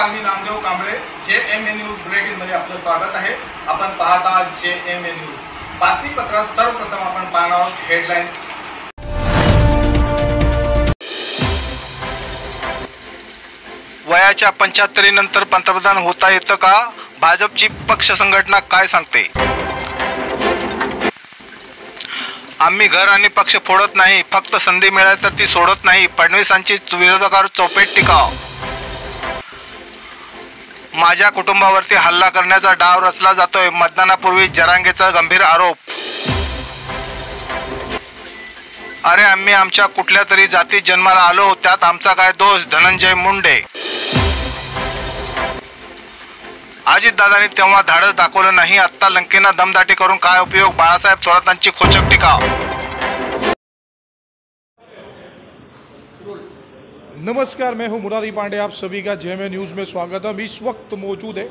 नमस्कार, मी Namdev Kamble. JMA news bulletin मध्ये आपलं स्वागत आहे. आपण पाहत आहात JMA न्यूज. बातमीपत्रात सर्वप्रथम आपण पाहणार आहोत हेडलाईन्स. वयाच्या 75 नंतर पंतप्रधान होता येतं का? भाजपची पक्ष संघटना काय सांगते? आम्ही घर आणि पक्ष फोडत नाही, फक्त संधी मिळाली तर ती सोडत नाही. फडणवीसांची विरोधकांवर चौपेट टीका. माझ्या कुटुंबावरती हल्ला करण्याचा डाव रचला जातोय, मतदानापूर्वी जरांगेचा गंभीर आरोप. अरे आम्ही आमच्या कुठल्या तरी जातीत जन्माला आलो, त्यात आमचा काय दोष? धनंजय मुंडे. अजितदादांनी तेव्हा धाडस दाखवलं नाही, आत्ता लंकेना दमदाटी करून काय उपयोग? बाळासाहेब थोरातांची खोचक टीका. नमस्कार, मैं हूं मुरारी पांडे. आप सभी का JMA न्यूज़ में स्वागत है. हम इस वक्त मौजूद है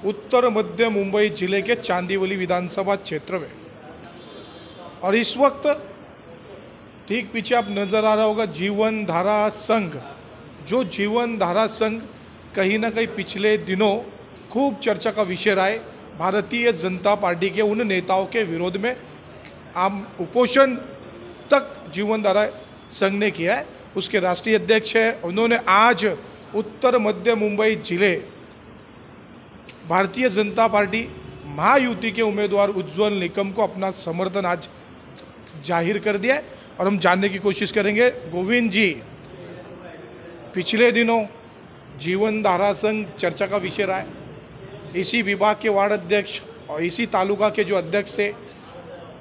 उत्तर मध्य मुंबई जिले के चांदीवली विधानसभा क्षेत्र में, और इस वक्त ठीक पीछे आप नज़र आ रहा होगा जीवन धारा संघ. जो जीवन धारा संघ कहीं ना कहीं पिछले दिनों खूब चर्चा का विषय रहा है. भारतीय जनता पार्टी के उन नेताओं के विरोध में आम उपोषण तक जीवन धारा संघ ने किया है. उसके राष्ट्रीय अध्यक्ष है. उन्होंने आज उत्तर मध्य मुंबई जिले भारतीय जनता पार्टी महायुति के उम्मीदवार उज्ज्वल निकम को अपना समर्थन आज जाहिर कर दिया है. और हम जानने की कोशिश करेंगे. गोविंद जी, पिछले दिनों जीवन धारा संघ चर्चा का विषय रहा है. इसी विभाग के वार्ड अध्यक्ष और इसी तालुका के जो अध्यक्ष थे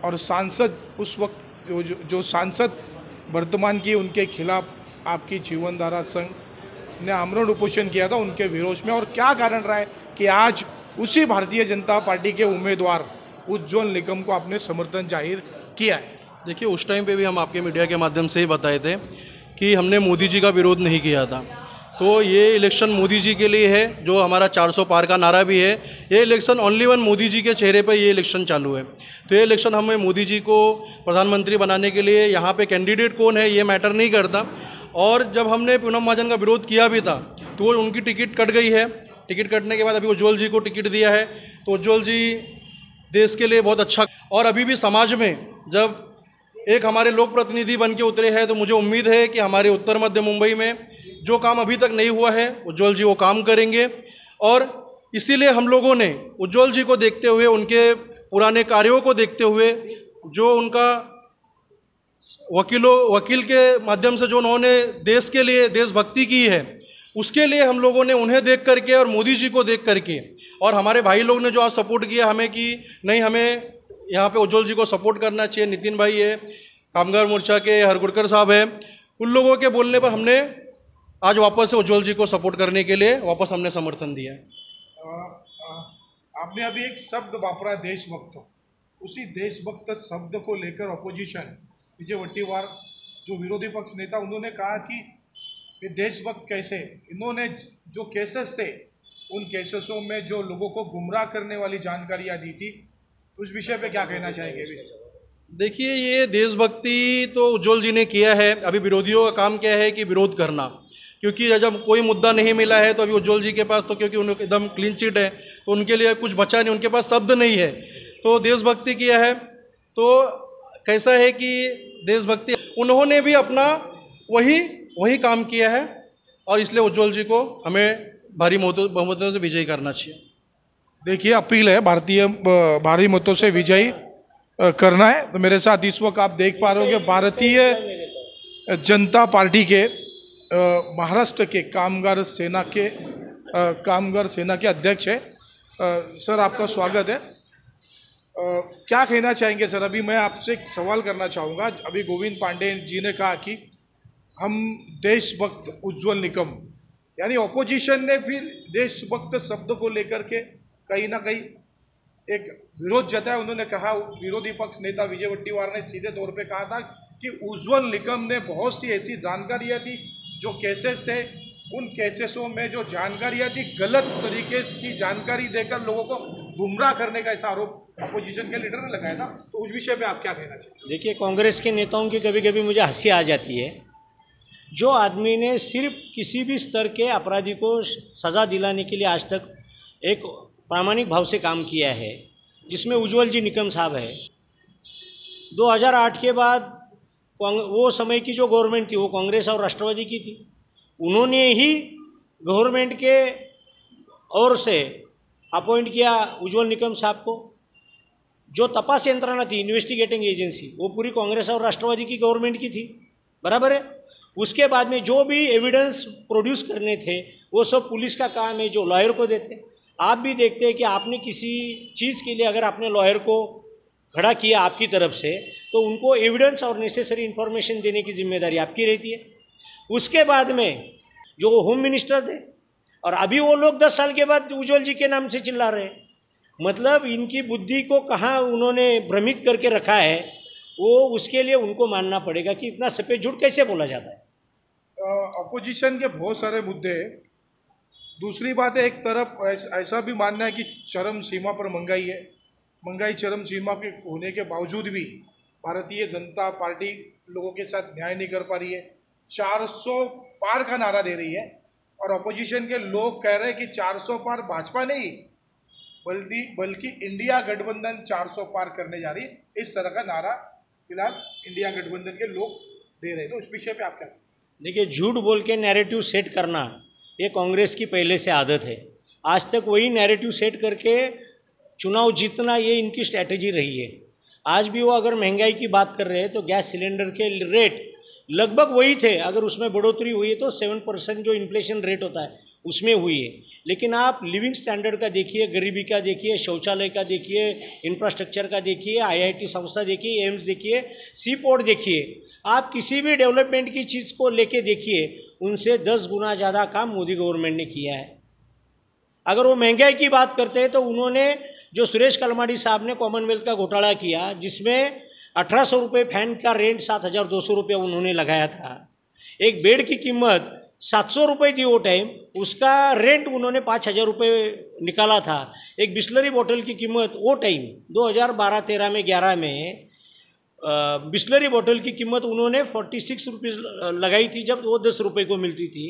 और सांसद उस वक्त जो सांसद वर्तमान की, उनके खिलाफ आपकी जीवन धारा संघ ने आमरण उपोषण किया था उनके विरोध में. और क्या कारण रहा है कि आज उसी भारतीय जनता पार्टी के उम्मीदवार उज्ज्वल निकम को आपने समर्थन जाहिर किया है? देखिए, उस टाइम पे भी हम आपके मीडिया के माध्यम से ही बताए थे कि हमने मोदी जी का विरोध नहीं किया था. तो ये इलेक्शन मोदी जी के लिए है, जो हमारा 400 पार का नारा भी है. ये election only one Modi ji के चेहरे पर ये इलेक्शन चालू है. तो ये इलेक्शन हमें मोदी जी को प्रधानमंत्री बनाने के लिए, यहाँ पे कैंडिडेट कौन है ये मैटर नहीं करता. और जब हमने पूनम महाजन का विरोध किया भी था तो उनकी टिकट कट गई है. टिकट कटने के बाद अभी उज्ज्वल जी को टिकट दिया है. तो उज्ज्वल जी देश के लिए बहुत अच्छा. और अभी भी समाज में जब एक हमारे लोक प्रतिनिधि बन के उतरे हैं तो मुझे उम्मीद है कि हमारे उत्तर मध्य मुंबई में जो काम अभी तक नहीं हुआ है उज्ज्वल जी वो काम करेंगे. और इसीलिए हम लोगों ने उज्ज्वल जी को देखते हुए, उनके पुराने कार्यों को देखते हुए, जो उनका वकील के माध्यम से जो उन्होंने देश के लिए देशभक्ति की है, उसके लिए हम लोगों ने उन्हें देख करके और मोदी जी को देख करके, और हमारे भाई लोग ने जो आज सपोर्ट किया हमें कि नहीं, हमें यहाँ पे उज्ज्वल जी को सपोर्ट करना चाहिए. नितिन भाई है, कामगार मोर्चा के हरगुड़कर साहब है, उन लोगों के बोलने पर हमने आज वापस से उज्ज्वल जी को सपोर्ट करने के लिए वापस हमने समर्थन दिया है. आपने अभी एक शब्द वापरा है, देशभक्त. उसी देशभक्त शब्द को लेकर अपोजिशन विजय वट्टीवार जो विरोधी पक्ष नेता, उन्होंने कहा कि ये देशभक्त कैसे? इन्होंने जो केसेस थे उन केसेसों में जो लोगों को गुमराह करने वाली जानकारियां दी थी, उस विषय पे क्या कहना चाहेंगे? देखिए, ये देशभक्ति तो उज्ज्वल जी ने किया है. अभी विरोधियों का काम क्या है कि विरोध करना, क्योंकि जब कोई मुद्दा नहीं मिला है तो अभी उज्ज्वल जी के पास तो, क्योंकि उन्हें एकदम क्लीन चिट है तो उनके लिए कुछ बचा नहीं, उनके पास शब्द नहीं है. तो देशभक्ति किया है. तो कैसा है कि देशभक्ति, उन्होंने भी अपना वही काम किया है, और इसलिए उज्ज्वल जी को हमें भारी बहुमतों से विजयी करना चाहिए. देखिए, अपील है भारी मतों से विजयी करना है. तो मेरे साथ इस वक्त आप देख पा रहे हो कि भारतीय जनता पार्टी के महाराष्ट्र के कामगार सेना के अध्यक्ष है. सर, आपका स्वागत है. क्या कहना चाहेंगे सर? अभी मैं आपसे एक सवाल करना चाहूँगा. अभी गोविंद पांडे जी ने कहा कि हम देशभक्त उज्ज्वल निकम, यानी ऑपोजिशन ने फिर देशभक्त शब्द को लेकर के कहीं ना कहीं एक विरोध जताया. उन्होंने कहा, विरोधी पक्ष नेता विजय वट्टीवार ने सीधे तौर पे कहा था कि उज्ज्वल निकम ने बहुत सी ऐसी जानकारियां थी, जो केसेस थे उन केसेसों में जो जानकारियां थी, गलत तरीके की जानकारी देकर लोगों को गुमराह करने का ऐसा आरोप अपोजिशन के लीडर ने लगाया था. तो उस विषय पे आप क्या कहना चाहिए? देखिए, कांग्रेस के नेताओं की कभी कभी मुझे हंसी आ जाती है जो आदमी ने सिर्फ किसी भी स्तर के अपराधी को सज़ा दिलाने के लिए आज तक एक प्रामाणिक भाव से काम किया है, जिसमें उज्जवल जी निकम साहब है। 2008 के बाद वो समय की जो गवर्नमेंट थी वो कांग्रेस और राष्ट्रवादी की थी। उन्होंने ही गवर्नमेंट के ओर से अपॉइंट किया उज्जवल निकम साहब को। जो तपास यंत्रणा थी, इन्वेस्टिगेटिंग एजेंसी, वो पूरी कांग्रेस और राष्ट्रवादी की गवर्नमेंट की थी, बराबर है। उसके बाद में जो भी एविडेंस प्रोड्यूस करने थे वो सब पुलिस का काम है, जो लॉयर को देते। आप भी देखते हैं कि आपने किसी चीज़ के लिए अगर आपने लॉयर को खड़ा किया आपकी तरफ से, तो उनको एविडेंस और नेसेसरी इन्फॉर्मेशन देने की जिम्मेदारी आपकी रहती है। उसके बाद में जो होम मिनिस्टर थे, और अभी वो लोग 10 साल के बाद उज्जवल जी के नाम से चिल्ला रहे हैं। मतलब इनकी बुद्धि को कहाँ उन्होंने भ्रमित करके रखा है, वो उसके लिए उनको मानना पड़ेगा कि इतना सफ़ेद झूठ कैसे बोला जाता है। अपोजिशन के बहुत सारे मुद्दे। दूसरी बात है, एक तरफ ऐसा भी मानना है कि चरम सीमा पर महंगाई है। महंगाई चरम सीमा के होने के बावजूद भी भारतीय जनता पार्टी लोगों के साथ न्याय नहीं कर पा रही है। 400 पार का नारा दे रही है और अपोजिशन के लोग कह रहे हैं कि 400 पार भाजपा नहीं बल्कि इंडिया गठबंधन 400 पार करने जा रही है। इस तरह का नारा फिलहाल इंडिया गठबंधन के लोग दे रहे हैं। तो उस विषय पे आप क्या? देखिए, झूठ बोल के नैरेटिव सेट करना ये कांग्रेस की पहले से आदत है। आज तक वही नैरेटिव सेट करके चुनाव जीतना ये इनकी स्ट्रैटेजी रही है। आज भी वो अगर महंगाई की बात कर रहे हैं तो गैस सिलेंडर के रेट लगभग वही थे। अगर उसमें बढ़ोतरी हुई है तो 7% जो इन्फ्लेशन रेट होता है उसमें हुई है। लेकिन आप लिविंग स्टैंडर्ड का देखिए, गरीबी का देखिए, शौचालय का देखिए, इंफ्रास्ट्रक्चर का देखिए, IIT संस्था देखिए, एम्स देखिए, सी पोर्ट देखिए, आप किसी भी डेवलपमेंट की चीज़ को लेके देखिए, उनसे 10 गुना ज़्यादा काम मोदी गवर्नमेंट ने किया है। अगर वो महंगाई की बात करते हैं तो उन्होंने जो सुरेश कलमाडी साहब ने कॉमनवेल्थ का घोटाला किया, जिसमें 1800 रुपये फैन का रेंट 7200 रुपये उन्होंने लगाया था। एक बेड की कीमत 700 रुपये थी वो टाइम, उसका रेंट उन्होंने 5000 रुपये निकाला था। एक बिस्लरी बोतल की कीमत वो टाइम 2012-13 में 11 में बिस्लरी बोतल की कीमत उन्होंने 46 रुपीज़ लगाई थी, जब वो 10 रुपये को मिलती थी।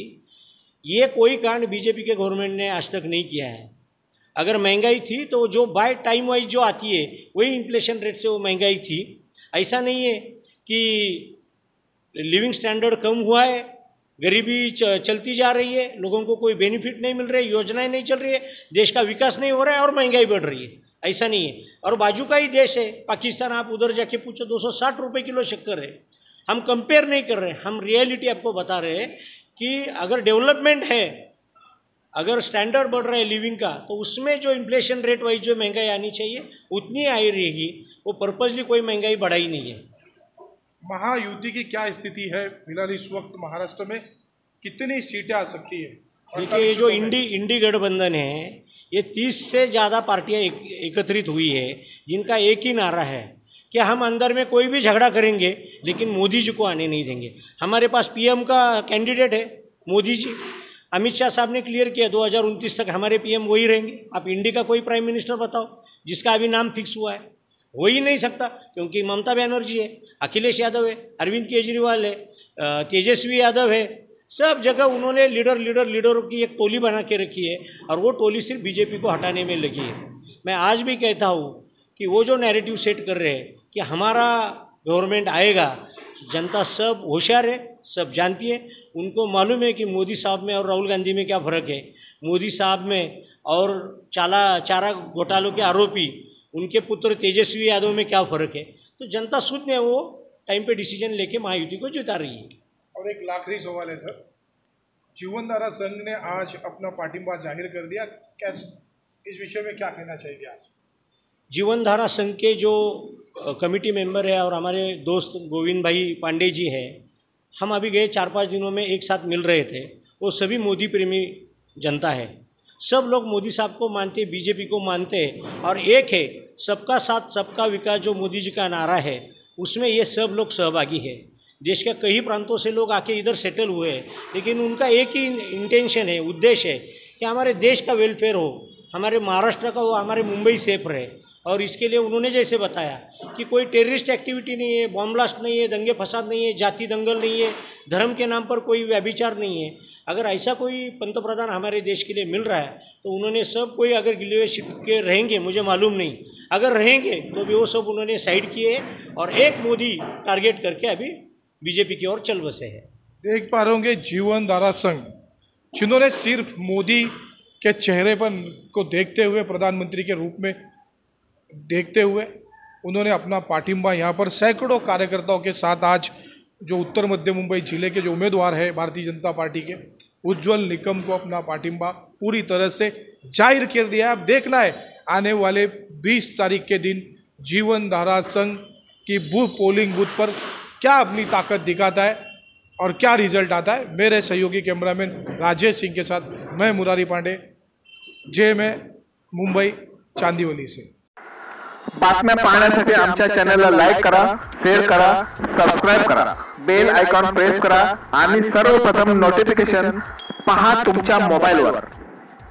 ये कोई कांड बीजेपी के गवर्नमेंट ने आज तक नहीं किया है। अगर महंगाई थी तो जो बाय टाइम वाइज जो आती है वही इन्फ्लेशन रेट से वो महंगाई थी। ऐसा नहीं है कि लिविंग स्टैंडर्ड कम हुआ है, गरीबी चलती जा रही है, लोगों को कोई बेनिफिट नहीं मिल रहे, योजनाएं नहीं चल रही है, देश का विकास नहीं हो रहा है और महंगाई बढ़ रही है। ऐसा नहीं है। और बाजू का ही देश है पाकिस्तान, आप उधर जाके पूछो 260 रुपये किलो शक्कर है। हम कंपेयर नहीं कर रहे, हम रियलिटी आपको बता रहे हैं कि अगर डेवलपमेंट है, अगर स्टैंडर्ड बढ़ रहा है लिविंग का, तो उसमें जो इन्फ्लेशन रेट वाइज जो महंगाई आनी चाहिए उतनी आई रहेगी। वो पर्पजली कोई महंगाई बढ़ाई नहीं है। महायुति की क्या स्थिति है फिलहाल इस वक्त महाराष्ट्र में? कितनी सीटें आ सकती है? देखिए, ये जो इंडी गठबंधन है, ये 30 से ज़्यादा पार्टियां एकत्रित हुई है, जिनका एक ही नारा है कि हम अंदर में कोई भी झगड़ा करेंगे लेकिन मोदी जी को आने नहीं देंगे। हमारे पास PM का कैंडिडेट है मोदी जी। अमित शाह साहब ने क्लियर किया 2029 तक हमारे PM वही रहेंगे। आप इंडी का कोई प्राइम मिनिस्टर बताओ जिसका अभी नाम फिक्स हुआ है। हो ही नहीं सकता, क्योंकि ममता बनर्जी है, अखिलेश यादव है, अरविंद केजरीवाल है, तेजस्वी यादव है। सब जगह उन्होंने लीडरों की एक टोली बना के रखी है और वो टोली सिर्फ बीजेपी को हटाने में लगी है। मैं आज भी कहता हूँ कि वो जो नैरेटिव सेट कर रहे हैं कि हमारा गवर्नमेंट आएगा, जनता सब होशियार है, सब जानती है। उनको मालूम है कि मोदी साहब में और राहुल गांधी में क्या फ़र्क है। मोदी साहब में और चारा घोटालों के आरोपी उनके पुत्र तेजस्वी यादव में क्या फ़र्क है। तो जनता सुध ने वो टाइम पे डिसीजन लेके महायुति को जिता रही है। और एक आखिरी सवाल है सर, जीवनधारा संघ ने आज अपना पार्टिंबा जाहिर कर दिया, क्या इस विषय में क्या कहना चाहिए आज? जीवनधारा संघ के जो कमेटी मेंबर है और हमारे दोस्त गोविंद भाई पांडे जी है, हम अभी गए 4-5 दिनों में एक साथ मिल रहे थे। वो सभी मोदी प्रेमी जनता है, सब लोग मोदी साहब को मानते, बीजेपी को मानते, और एक है सबका साथ सबका विकास जो मोदी जी का नारा है, उसमें ये सब लोग सहभागी है। देश के कई प्रांतों से लोग आके इधर सेटल हुए हैं, लेकिन उनका एक ही इंटेंशन है, उद्देश्य है कि हमारे देश का वेलफेयर हो, हमारे महाराष्ट्र का हो, हमारे मुंबई सेफ रहे। और इसके लिए उन्होंने जैसे बताया कि कोई टेररिस्ट एक्टिविटी नहीं है, बॉम्ब ब्लास्ट नहीं है, दंगे फसाद नहीं है, जाति दंगल नहीं है, धर्म के नाम पर कोई व्यभिचार नहीं है। अगर ऐसा कोई पंतप्रधान हमारे देश के लिए मिल रहा है तो उन्होंने सब कोई अगर गिलीवरशिप के रहेंगे, मुझे मालूम नहीं, अगर रहेंगे तो भी वो सब उन्होंने साइड किए और एक मोदी टारगेट करके अभी बीजेपी की ओर चल बसे हैं। देख पा रहे होंगे जीवन धारा संघ, जिन्होंने सिर्फ मोदी के चेहरे पर को देखते हुए, प्रधानमंत्री के रूप में देखते हुए उन्होंने अपना पाठिंबा यहाँ पर सैकड़ों कार्यकर्ताओं के साथ आज जो उत्तर मध्य मुंबई जिले के जो उम्मीदवार है भारतीय जनता पार्टी के उज्ज्वल निकम को अपना पाठिंबा पूरी तरह से जाहिर कर दिया। अब देखना है आने वाले 20 तारीख के दिन जीवन धारा संघ की पोलिंग बूथ पर क्या अपनी ताकत दिखाता है और क्या रिजल्ट आता है। मेरे सहयोगी कैमरामैन राजेश सिंह के साथ मैं मुरारी पांडे, JMA मुंबई चांदीवली से। बातम्या पाहण्यासाठी आमच्या चॅनलला लाईक करा, शेअर करा, सबस्क्राईब करा, बेल आयकॉन प्रेस करा आणि सर्वप्रथम नोटिफिकेशन पहा तुमच्या मोबाईलवर।